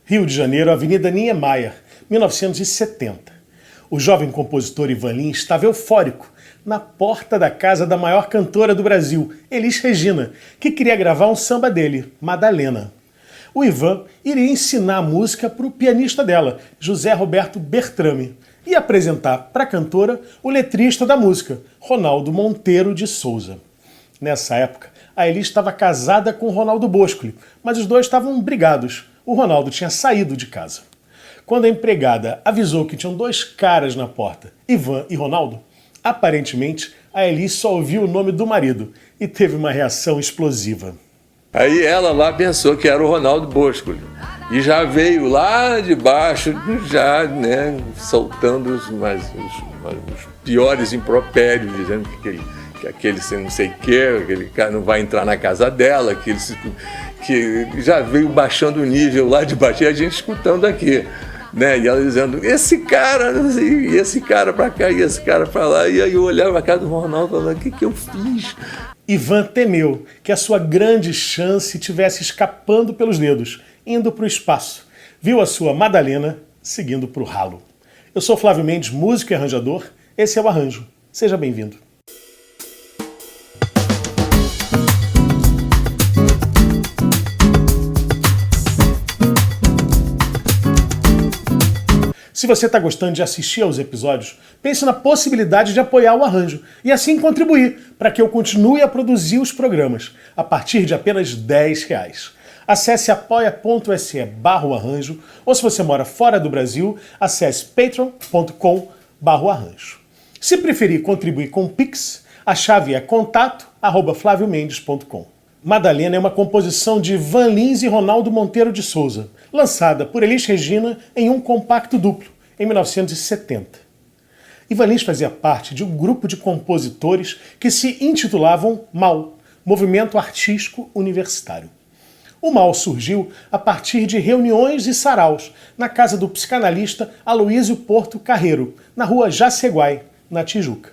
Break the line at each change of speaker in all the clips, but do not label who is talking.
Rio de Janeiro, Avenida Niemeyer, 1970. O jovem compositor Ivan Lins estava eufórico na porta da casa da maior cantora do Brasil, Elis Regina, que queria gravar um samba dele, Madalena. O Ivan iria ensinar a música para o pianista dela, José Roberto Bertrame, e apresentar para a cantora o letrista da música, Ronaldo Monteiro de Souza. Nessa época, a Elis estava casada com Ronaldo Boscoli, mas os dois estavam brigados. O Ronaldo tinha saído de casa. Quando a empregada avisou que tinham dois caras na porta, Ivan e Ronaldo, aparentemente a Elis só ouviu o nome do marido e teve uma reação explosiva.
Aí ela lá pensou que era o Ronaldo Boscoli e já veio lá de baixo, já, né, soltando os piores impropérios, dizendo que aquele não sei o que, aquele cara não vai entrar na casa dela, que já veio baixando o nível lá de baixo, e a gente escutando aqui, né? E ela dizendo, esse cara, não sei, e esse cara pra cá, e esse cara pra lá, e aí eu olhava a cara do Ronaldo e falava, o que eu fiz?
Ivan temeu que a sua grande chance estivesse escapando pelos dedos, indo para o espaço. Viu a sua Madalena seguindo para o ralo. Eu sou Flávio Mendes, músico e arranjador. Esse é o Arranjo. Seja bem-vindo. Se você está gostando de assistir aos episódios, pense na possibilidade de apoiar o Arranjo e assim contribuir para que eu continue a produzir os programas a partir de apenas R$10. Acesse apoia.se/arranjo ou, se você mora fora do Brasil, acesse patreon.com/arranjo. Se preferir contribuir com o Pix, a chave é contato@flaviomendes.com. Madalena é uma composição de Ivan Lins e Ronaldo Monteiro de Souza, lançada por Elis Regina em um compacto duplo, em 1970. Ivan Lins fazia parte de um grupo de compositores que se intitulavam MAU, Movimento Artístico Universitário. O MAU surgiu a partir de reuniões e saraus na casa do psicanalista Aloísio Porto Carreiro, na rua Jaceguai, na Tijuca.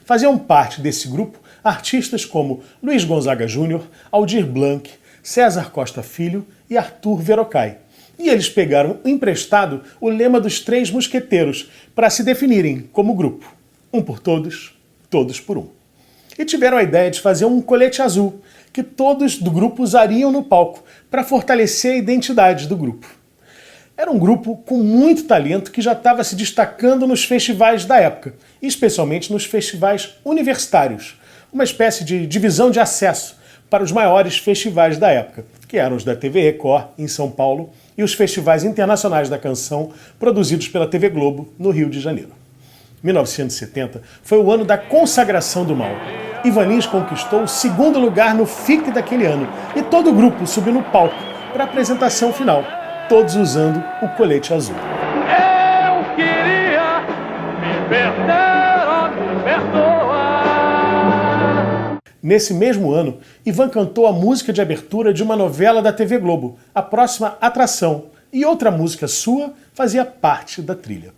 Faziam parte desse grupo artistas como Luiz Gonzaga Júnior, Aldir Blanc, César Costa Filho e Arthur Verocai. E eles pegaram emprestado o lema dos Três Mosqueteiros para se definirem como grupo. Um por todos, todos por um. E tiveram a ideia de fazer um colete azul, que todos do grupo usariam no palco para fortalecer a identidade do grupo. Era um grupo com muito talento que já estava se destacando nos festivais da época, especialmente nos festivais universitários, uma espécie de divisão de acesso para os maiores festivais da época, que eram os da TV Record, em São Paulo, e os festivais internacionais da canção, produzidos pela TV Globo, no Rio de Janeiro. 1970 foi o ano da consagração do MAU. Ivan Lins conquistou o segundo lugar no FIC daquele ano, e todo o grupo subiu no palco para a apresentação final, todos usando o colete azul.
Eu queria me perder, me perdoar.
Nesse mesmo ano, Ivan cantou a música de abertura de uma novela da TV Globo, A Próxima Atração, e outra música sua fazia parte da trilha.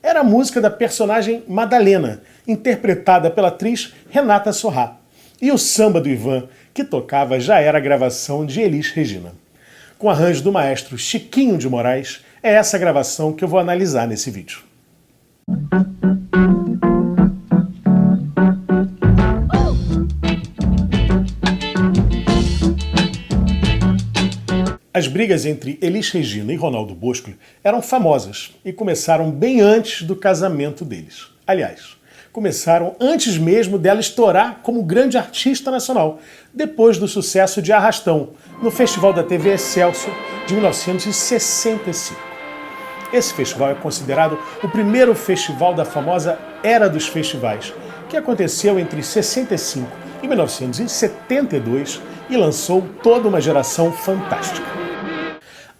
Era a música da personagem Madalena, interpretada pela atriz Renata Sorrah. E o samba do Ivan, que tocava, já era a gravação de Elis Regina. Com arranjo do maestro Chiquinho de Moraes, é essa gravação que eu vou analisar nesse vídeo. As brigas entre Elis Regina e Ronaldo Boscoli eram famosas e começaram bem antes do casamento deles. Aliás, começaram antes mesmo dela estourar como grande artista nacional, depois do sucesso de Arrastão, no Festival da TV Excelsior de 1965. Esse festival é considerado o primeiro festival da famosa Era dos Festivais, que aconteceu entre 65 e 1972 e lançou toda uma geração fantástica.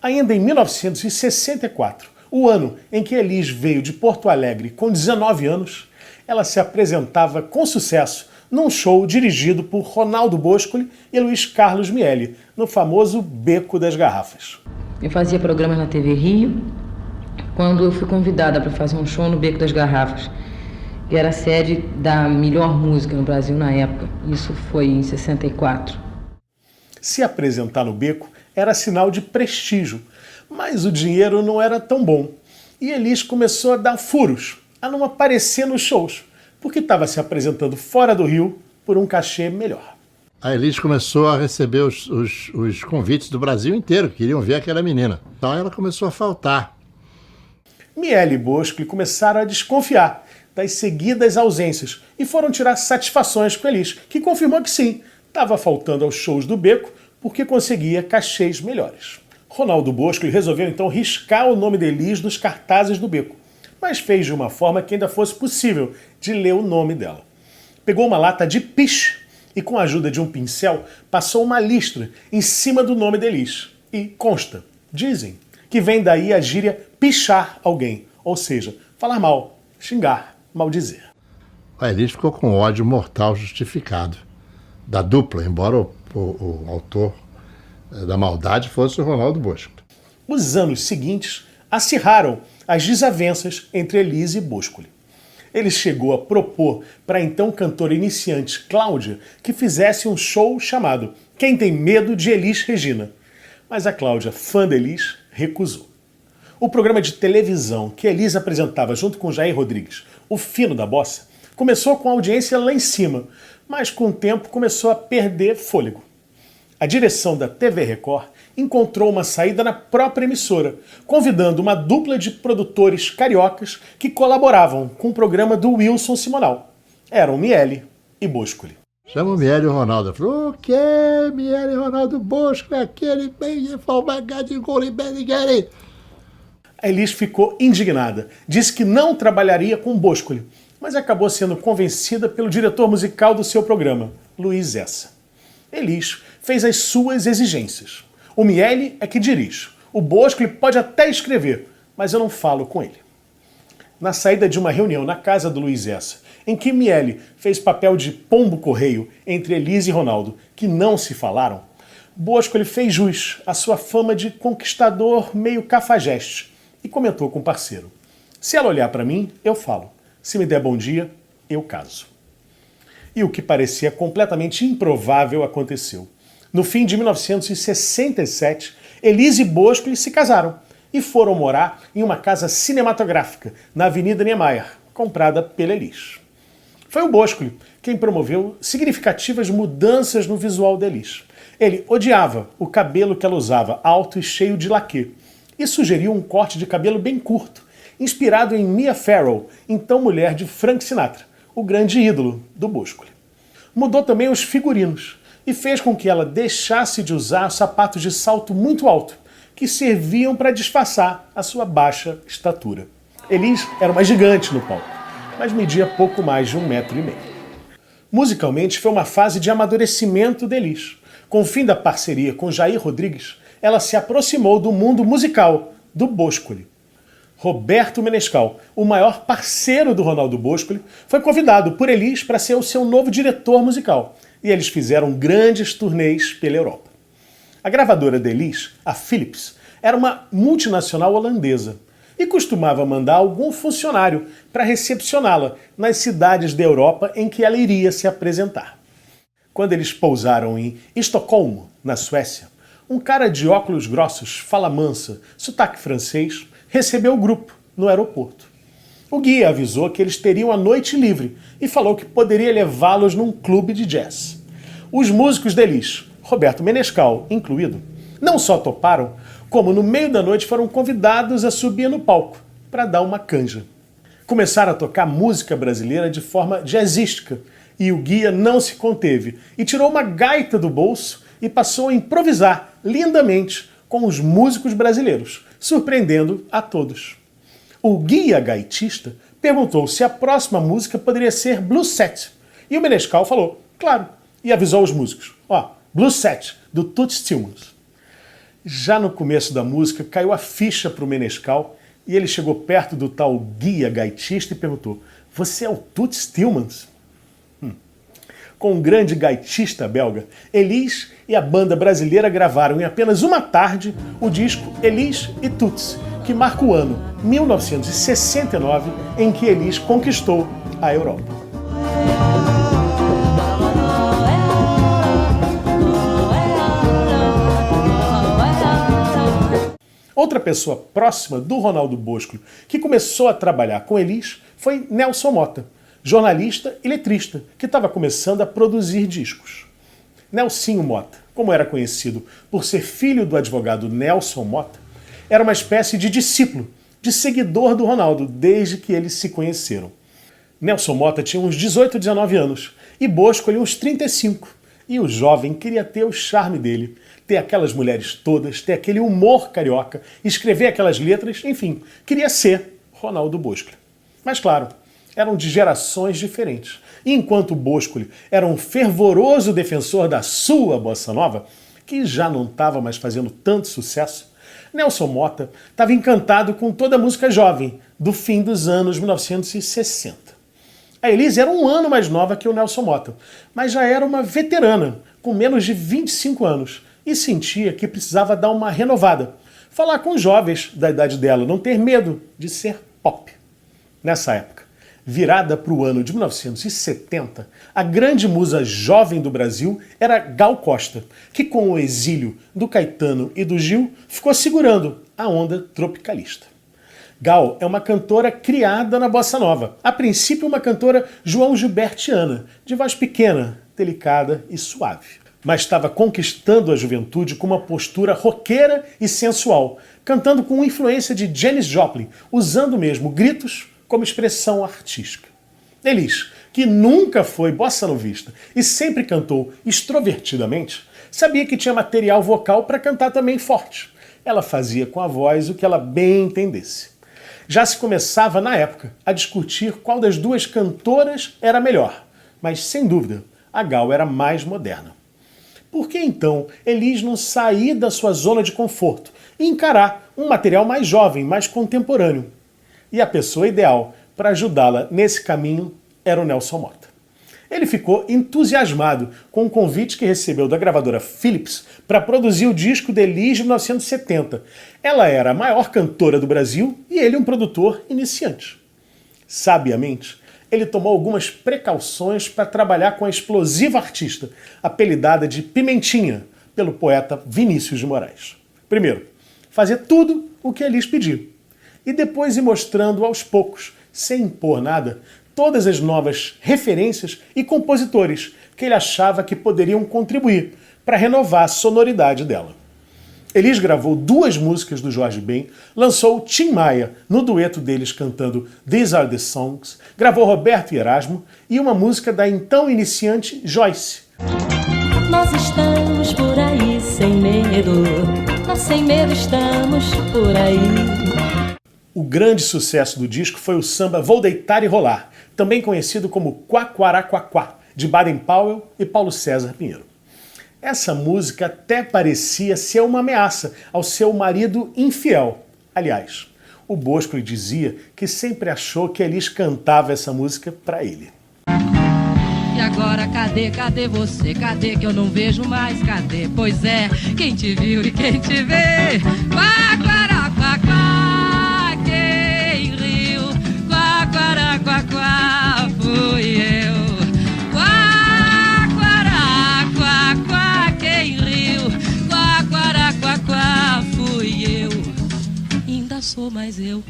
Ainda em 1964, o ano em que Elis veio de Porto Alegre com 19 anos, ela se apresentava com sucesso num show dirigido por Ronaldo Boscoli e Luiz Carlos Miele, no famoso Beco das Garrafas.
Eu fazia programas na TV Rio, quando eu fui convidada para fazer um show no Beco das Garrafas, que era a sede da melhor música no Brasil na época. Isso foi em 64.
Se apresentar no Beco era sinal de prestígio, Mas o dinheiro não era tão bom. E Elis começou a dar furos, a não aparecer nos shows, porque estava se apresentando fora do Rio por um cachê melhor.
A Elis começou a receber os convites do Brasil inteiro, que queriam ver aquela menina. Então ela começou a faltar.
Miele e Boscoli começaram a desconfiar das seguidas ausências e foram tirar satisfações com Elis, que confirmou que sim, estava faltando aos shows do Beco porque conseguia cachês melhores. Ronaldo Boscoli resolveu então riscar o nome de Elis dos cartazes do Beco, mas fez de uma forma que ainda fosse possível de ler o nome dela. Pegou uma lata de piche e, com a ajuda de um pincel, passou uma listra em cima do nome de Elis. E consta, dizem, que vem daí a gíria pichar alguém, ou seja, falar mal, xingar, maldizer.
A Elis ficou com ódio mortal justificado da dupla, embora o autor da maldade fosse o Ronaldo Boscoli.
Os anos seguintes acirraram as desavenças entre Elis e Boscoli. Ele chegou a propor para a então cantora iniciante Cláudia que fizesse um show chamado Quem Tem Medo de Elis Regina. Mas a Cláudia, fã de Elis, recusou. O programa de televisão que Elis apresentava junto com Jair Rodrigues, O Fino da Bossa, começou com a audiência lá em cima, mas com o tempo começou a perder fôlego. A direção da TV Record encontrou uma saída na própria emissora, convidando uma dupla de produtores cariocas que colaboravam com o programa do Wilson Simonal. Eram Miele e Boscoli.
Chama o Miele e o Ronaldo. Falou, o quê? Miele e Ronaldo Boscoli, aquele bem de Golibelli.
A Elis ficou indignada. Disse que não trabalharia com Boscoli, mas acabou sendo convencida pelo diretor musical do seu programa, Luiz Essa. Elis fez as suas exigências. O Miele é que dirige. O Boscoli pode até escrever, mas eu não falo com ele. Na saída de uma reunião na casa do Luiz Essa, em que Miele fez papel de pombo-correio entre Elis e Ronaldo, que não se falaram, Boscoli fez jus à sua fama de conquistador meio cafajeste e comentou com o parceiro: se ela olhar para mim, eu falo. Se me der bom dia, eu caso. E o que parecia completamente improvável aconteceu. No fim de 1967, Elis e Boscoli se casaram e foram morar em uma casa cinematográfica na Avenida Niemeyer, comprada pela Elis. Foi o Boscoli quem promoveu significativas mudanças no visual da Elis. Ele odiava o cabelo que ela usava, alto e cheio de laquê, e sugeriu um corte de cabelo bem curto, inspirado em Mia Farrow, então mulher de Frank Sinatra, o grande ídolo do Boscoli. Mudou também os figurinos e fez com que ela deixasse de usar sapatos de salto muito alto, que serviam para disfarçar a sua baixa estatura. Elis era uma gigante no palco, mas media pouco mais de 1,5 metros. Musicalmente, foi uma fase de amadurecimento de Elis. Com o fim da parceria com Jair Rodrigues, ela se aproximou do mundo musical do Boscoli. Roberto Menescal, o maior parceiro do Ronaldo Boscoli, foi convidado por Elis para ser o seu novo diretor musical, e eles fizeram grandes turnês pela Europa. A gravadora de Elis, a Philips, era uma multinacional holandesa e costumava mandar algum funcionário para recepcioná-la nas cidades da Europa em que ela iria se apresentar. Quando eles pousaram em Estocolmo, na Suécia, um cara de óculos grossos, fala mansa, sotaque francês, recebeu o grupo no aeroporto. O guia avisou que eles teriam a noite livre e falou que poderia levá-los num clube de jazz. Os músicos de Elis, Roberto Menescal incluído, não só toparam, como no meio da noite foram convidados a subir no palco para dar uma canja. Começaram a tocar música brasileira de forma jazzística e o guia não se conteve e tirou uma gaita do bolso e passou a improvisar lindamente com os músicos brasileiros, surpreendendo a todos. O guia gaitista perguntou se a próxima música poderia ser Blues Set, e o Menescal falou, claro, e avisou os músicos, Blues Set, do Toots Thielemans. Já no começo da música, caiu a ficha para o Menescal, e ele chegou perto do tal guia gaitista e perguntou, você é o Toots Thielemans? Com um grande gaitista belga, Elis e a banda brasileira gravaram em apenas uma tarde o disco Elis e Toots, que marca o ano 1969 em que Elis conquistou a Europa. Outra pessoa próxima do Ronaldo Bosco que começou a trabalhar com Elis foi Nelson Motta, jornalista e letrista, que estava começando a produzir discos. Nelsinho Motta, como era conhecido por ser filho do advogado Nelson Motta, era uma espécie de discípulo, de seguidor do Ronaldo, desde que eles se conheceram. Nelson Motta tinha uns 18, 19 anos e Bosco uns 35. E o jovem queria ter o charme dele, ter aquelas mulheres todas, ter aquele humor carioca, escrever aquelas letras, enfim, queria ser Ronaldo Bosco. Mas claro, eram de gerações diferentes. E enquanto Bosco era um fervoroso defensor da sua bossa nova, que já não estava mais fazendo tanto sucesso, Nelson Motta estava encantado com toda a música jovem do fim dos anos 1960. A Elis era um ano mais nova que o Nelson Motta, mas já era uma veterana, com menos de 25 anos, e sentia que precisava dar uma renovada, falar com os jovens da idade dela, não ter medo de ser pop. Nessa época, virada para o ano de 1970, a grande musa jovem do Brasil era Gal Costa, que com o exílio do Caetano e do Gil ficou segurando a onda tropicalista. Gal é uma cantora criada na bossa nova, a princípio uma cantora João Gilbertiana, de voz pequena, delicada e suave. Mas estava conquistando a juventude com uma postura roqueira e sensual, cantando com influência de Janis Joplin, usando mesmo gritos como expressão artística. Elis, que nunca foi bossa novista e sempre cantou extrovertidamente, sabia que tinha material vocal para cantar também forte. Ela fazia com a voz o que ela bem entendesse. Já se começava, na época, a discutir qual das duas cantoras era melhor, mas, sem dúvida, a Gal era mais moderna. Por que, então, Elis não sair da sua zona de conforto e encarar um material mais jovem, mais contemporâneo? E a pessoa ideal para ajudá-la nesse caminho era o Nelson Motta. Ele ficou entusiasmado com o convite que recebeu da gravadora Philips para produzir o disco de Elis de 1970. Ela era a maior cantora do Brasil e ele um produtor iniciante. Sabiamente, ele tomou algumas precauções para trabalhar com a explosiva artista, apelidada de Pimentinha pelo poeta Vinícius de Moraes. Primeiro, fazer tudo o que Elis pediu. E depois ir mostrando aos poucos, sem impor nada, todas as novas referências e compositores que ele achava que poderiam contribuir para renovar a sonoridade dela. Elis gravou 2 músicas do Jorge Ben, lançou Tim Maia no dueto deles cantando These Are The Songs, gravou Roberto e Erasmo e uma música da então iniciante Joyce.
Nós estamos por aí sem medo, nós sem medo estamos por aí.
O grande sucesso do disco foi o samba Vou Deitar e Rolar, também conhecido como Quaquaraquaquá, de Baden Powell e Paulo César Pinheiro. Essa música até parecia ser uma ameaça ao seu marido infiel. Aliás, o Bosco dizia que sempre achou que Elis cantava essa música para ele.
E agora cadê você? Cadê que eu não vejo mais? Cadê? Pois é, quem te viu e quem te vê? Quaquaraquaquá, quem riu? Quaquaraquaquá, fui eu. Quaquaraquaquá, quem riu? Quaquaraquaquá, fui eu. Ainda sou mais eu.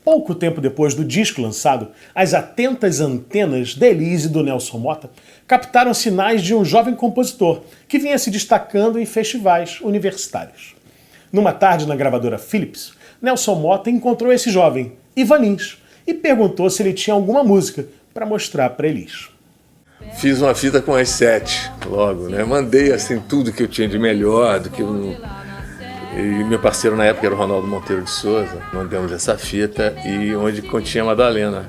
Pouco tempo depois do disco lançado, as atentas antenas da Elis e do Nelson Motta captaram sinais de um jovem compositor que vinha se destacando em festivais universitários. Numa tarde na gravadora Philips, Nelson Motta encontrou esse jovem, Ivan Lins, e perguntou se ele tinha alguma música para mostrar para Elis.
Fiz uma fita com as 7 logo, né? Mandei assim tudo que eu tinha de melhor, do que eu... E meu parceiro na época era o Ronaldo Monteiro de Souza. Mandamos essa fita e onde continha a Madalena.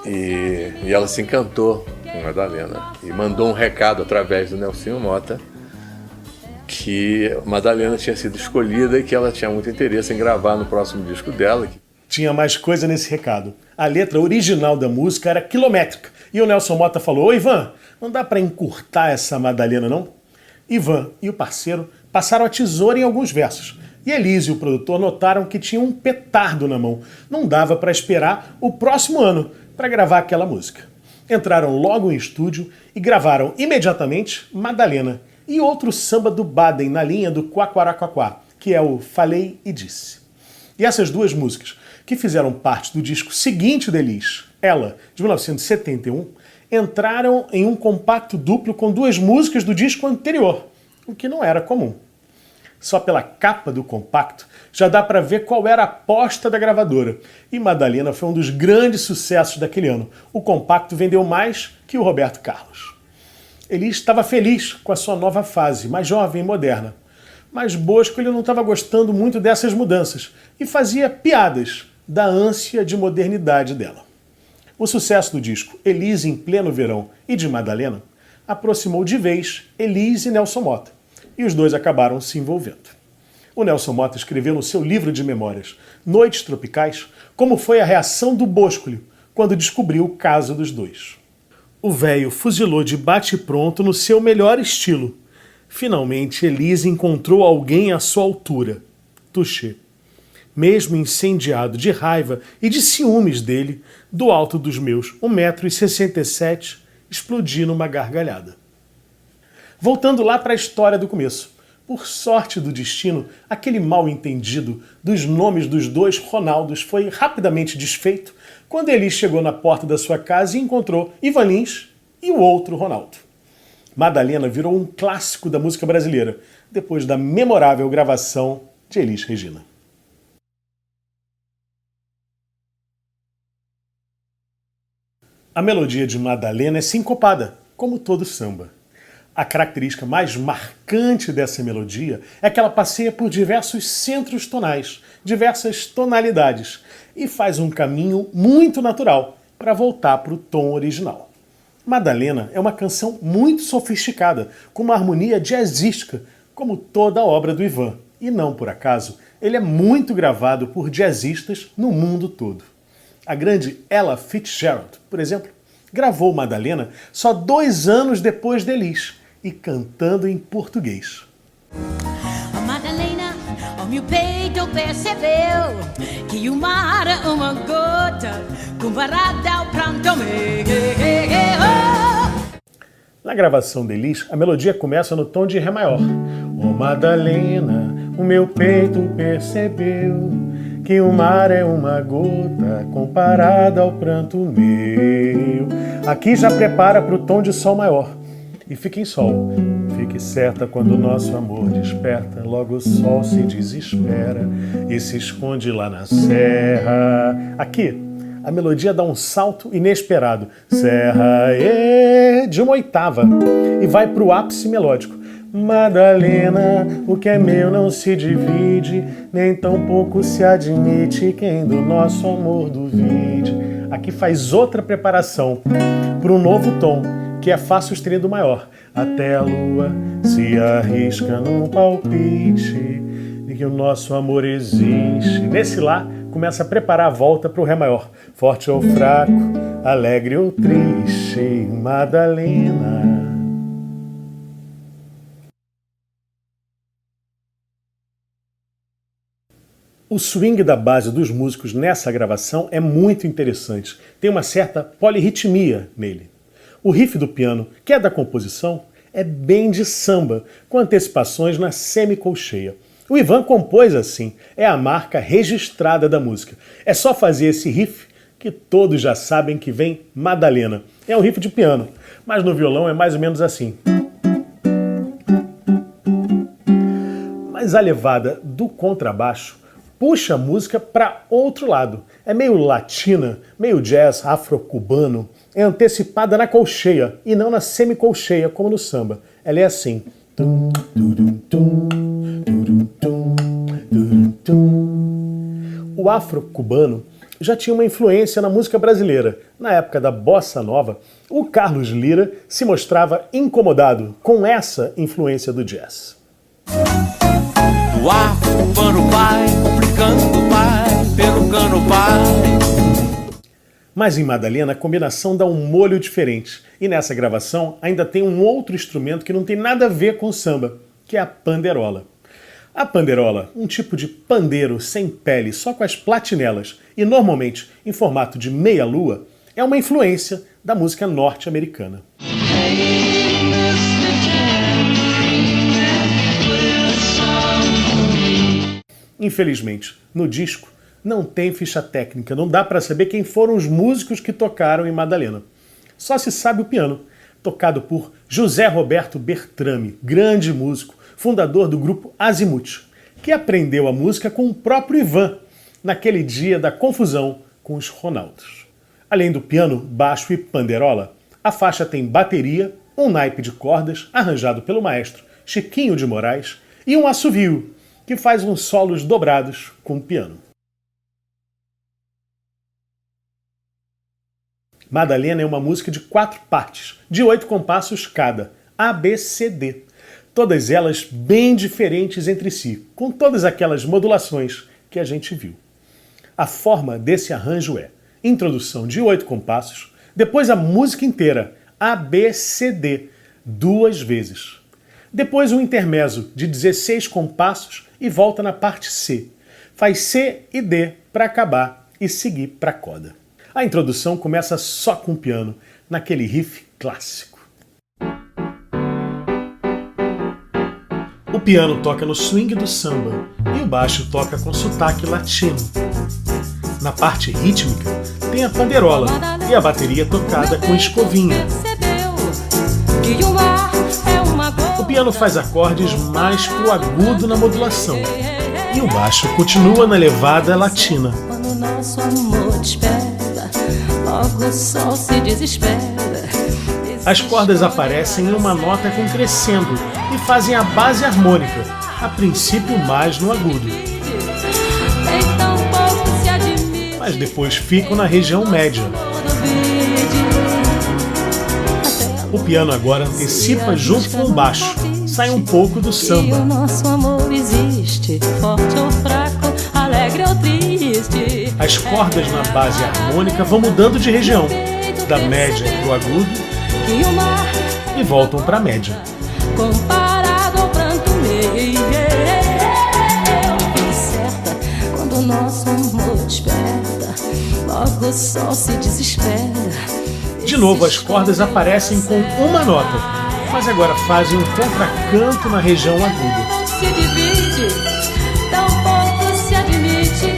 E ela se encantou com a Madalena e mandou um recado através do Nelsinho Motta que a Madalena tinha sido escolhida e que ela tinha muito interesse em gravar no próximo disco dela.
Tinha mais coisa nesse recado. A letra original da música era quilométrica e o Nelson Motta falou: "Ô Ivan, não dá para encurtar essa Madalena não?" Ivan e o parceiro passaram a tesoura em alguns versos. E Elis e o produtor notaram que tinha um petardo na mão. Não dava para esperar o próximo ano para gravar aquela música. Entraram logo em estúdio e gravaram imediatamente Madalena e outro samba do Baden na linha do Quaquaraquaquá, que é o Falei e Disse. E essas duas músicas, que fizeram parte do disco seguinte de Elis, Ela, de 1971, entraram em um compacto duplo com duas músicas do disco anterior, o que não era comum. Só pela capa do compacto já dá para ver qual era a aposta da gravadora. E Madalena foi um dos grandes sucessos daquele ano. O compacto vendeu mais que o Roberto Carlos. Elis estava feliz com a sua nova fase, mais jovem e moderna. Mas Bosco ele não estava gostando muito dessas mudanças e fazia piadas da ânsia de modernidade dela. O sucesso do disco Elis em Pleno Verão e de Madalena aproximou de vez Elis e Nelson Motta, e os dois acabaram se envolvendo. O Nelson Motta escreveu no seu livro de memórias, Noites Tropicais, como foi a reação do Bosco quando descobriu o caso dos dois. O velho fuzilou de bate-pronto no seu melhor estilo. Finalmente, Elis encontrou alguém à sua altura, Touché. Mesmo incendiado de raiva e de ciúmes dele, do alto dos meus 1,67 m, explodi numa gargalhada. Voltando lá para a história do começo. Por sorte do destino, aquele mal-entendido dos nomes dos dois Ronaldos foi rapidamente desfeito quando Elis chegou na porta da sua casa e encontrou Ivan Lins e o outro Ronaldo. Madalena virou um clássico da música brasileira, depois da memorável gravação de Elis Regina. A melodia de Madalena é sincopada, como todo samba. A característica mais marcante dessa melodia é que ela passeia por diversos centros tonais, diversas tonalidades, e faz um caminho muito natural para voltar para o tom original. Madalena é uma canção muito sofisticada, com uma harmonia jazzística, como toda a obra do Ivan, e não por acaso, ele é muito gravado por jazzistas no mundo todo. A grande Ella Fitzgerald, por exemplo, gravou Madalena só 2 anos depois de Elis, e cantando em português.
Madalena, o meu peito percebeu que o mar é uma gota comparada ao pranto meu.
Na gravação de Elis, a melodia começa no tom de Ré maior. Oh Madalena, o meu peito percebeu que o mar é uma gota comparada ao pranto meu. Aqui já prepara para o tom de Sol maior. E fica em Sol. Fique certa quando o nosso amor desperta, logo o Sol se desespera e se esconde lá na serra. Aqui, a melodia dá um salto inesperado. Serra, de uma oitava. E vai para o ápice melódico. Madalena, o que é meu não se divide, nem tampouco se admite quem do nosso amor duvide. Aqui faz outra preparação para um novo tom, que é Fá sustenido maior. Até a lua se arrisca num palpite de que o nosso amor existe. Nesse Lá, começa a preparar a volta para o Ré maior. Forte ou fraco, alegre ou triste, Madalena. O swing da base dos músicos nessa gravação é muito interessante. Tem uma certa polirritmia nele. O riff do piano, que é da composição, é bem de samba, com antecipações na semicolcheia. O Ivan compôs assim, é a marca registrada da música. É só fazer esse riff que todos já sabem que vem Madalena. É um riff de piano, mas no violão é mais ou menos assim. Mas a levada do contrabaixo puxa a música para outro lado. É meio latina, meio jazz afro-cubano. É antecipada na colcheia e não na semicolcheia, como no samba. Ela é assim. O afro-cubano já tinha uma influência na música brasileira. Na época da Bossa Nova, o Carlos Lyra se mostrava incomodado com essa influência do jazz.
O afro-cubano vai complicando, vai pelo cano, vai.
Mas em Madalena a combinação dá um molho diferente. E nessa gravação ainda tem um outro instrumento que não tem nada a ver com o samba, que é a panderola. A panderola, um tipo de pandeiro sem pele, só com as platinelas, e normalmente em formato de meia-lua, é uma influência da música norte-americana. Infelizmente, no disco não tem ficha técnica, não dá para saber quem foram os músicos que tocaram em Madalena. Só se sabe o piano, tocado por José Roberto Bertrami, grande músico, fundador do grupo Azimuth, que aprendeu a música com o próprio Ivan, naquele dia da confusão com os Ronaldos. Além do piano, baixo e panderola, a faixa tem bateria, um naipe de cordas arranjado pelo maestro Chiquinho de Moraes e um assovio, que faz uns solos dobrados com o piano. Madalena é uma música de 4 partes, de 8 compassos cada, A, B, C, D. Todas elas bem diferentes entre si, com todas aquelas modulações que a gente viu. A forma desse arranjo é introdução de 8 compassos, depois a música inteira, A, B, C, D, 2 vezes. Depois um intermezzo de 16 compassos e volta na parte C. Faz C e D para acabar e seguir para a coda. A introdução começa só com o piano, naquele riff clássico. O piano toca no swing do samba e o baixo toca com sotaque latino. Na parte rítmica tem a panderola e a bateria tocada com escovinha. O piano faz acordes mais pro agudo na modulação e o baixo continua na levada latina.
Quando nosso amor desperta, logo o sol se desespera.
As cordas aparecem em uma nota com crescendo e fazem a base harmônica, a princípio mais no agudo. Mas depois ficam na região média. O piano agora antecipa junto com o baixo, sai um pouco do samba.
O nosso amor existe, forte ou fraco, alegre ou triste.
As cordas na base harmônica vão mudando de região, da média para o agudo e voltam para a média.
Comparado ao pranto meu, certa, quando o nosso amor desperta, logo o sol se desespera.
De novo as cordas aparecem com uma nota, mas agora fazem um contracanto na região aguda.
Se divide, tão pouco se admite,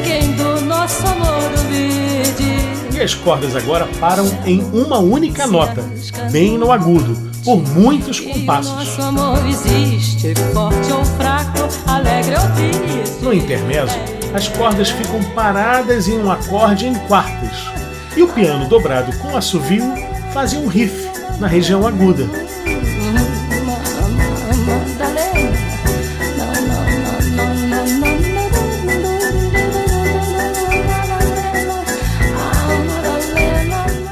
quem do nosso amor duvide.
E as cordas agora param em uma única nota, bem no agudo, por muitos compassos.
Nosso amor existe, forte ou fraco, alegre ou triste.
No intermezzo, as cordas ficam paradas em um acorde em quartas, e o piano dobrado com assovio faz um riff na região aguda.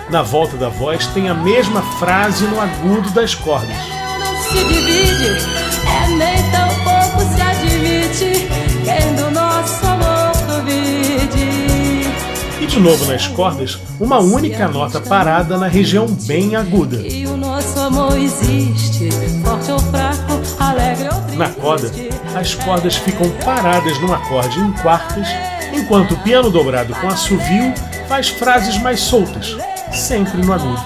Na volta da voz tem a mesma frase no agudo das cordas.
Não se divide, é nem tão pouco se admite, quem do nosso amor duvide.
E de novo nas cordas, uma única nota parada na região bem aguda.
E o nosso amor existe, forte ou fraco, alegre ou triste.
Na coda, as cordas ficam paradas num acorde em quartas, enquanto o piano dobrado com assovio faz frases mais soltas, sempre no agudo.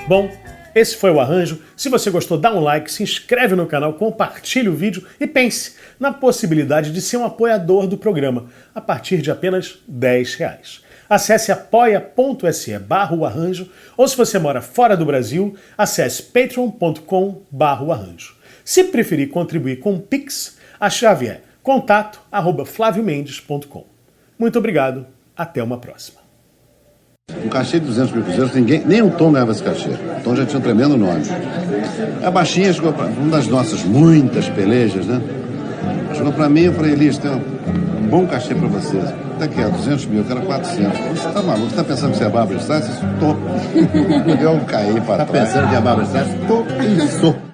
Bom, esse foi o arranjo. Se você gostou, dá um like, se inscreve no canal, compartilhe o vídeo e pense na possibilidade de ser um apoiador do programa a partir de apenas R$10. Acesse apoia.se/arranjo ou se você mora fora do Brasil, acesse patreon.com/arranjo. Se preferir contribuir com o Pix, a chave é contato@flaviomendes.com. Muito obrigado, até uma próxima.
Um cachê de 200 mil cruzeiros, nem o Tom ganhava esse cachê. O Tom já tinha um tremendo nome. A baixinha chegou para uma das nossas muitas pelejas, né? Chegou para mim e eu falei, Elias, tem um bom cachê para vocês. Até que é 200 mil, eu quero 400. Você tá maluco? Você tá pensando que você é Bárbara Streisand? Tô. Eu caí para trás. Tá pensando que é Bárbara Streisand? Tô e sou.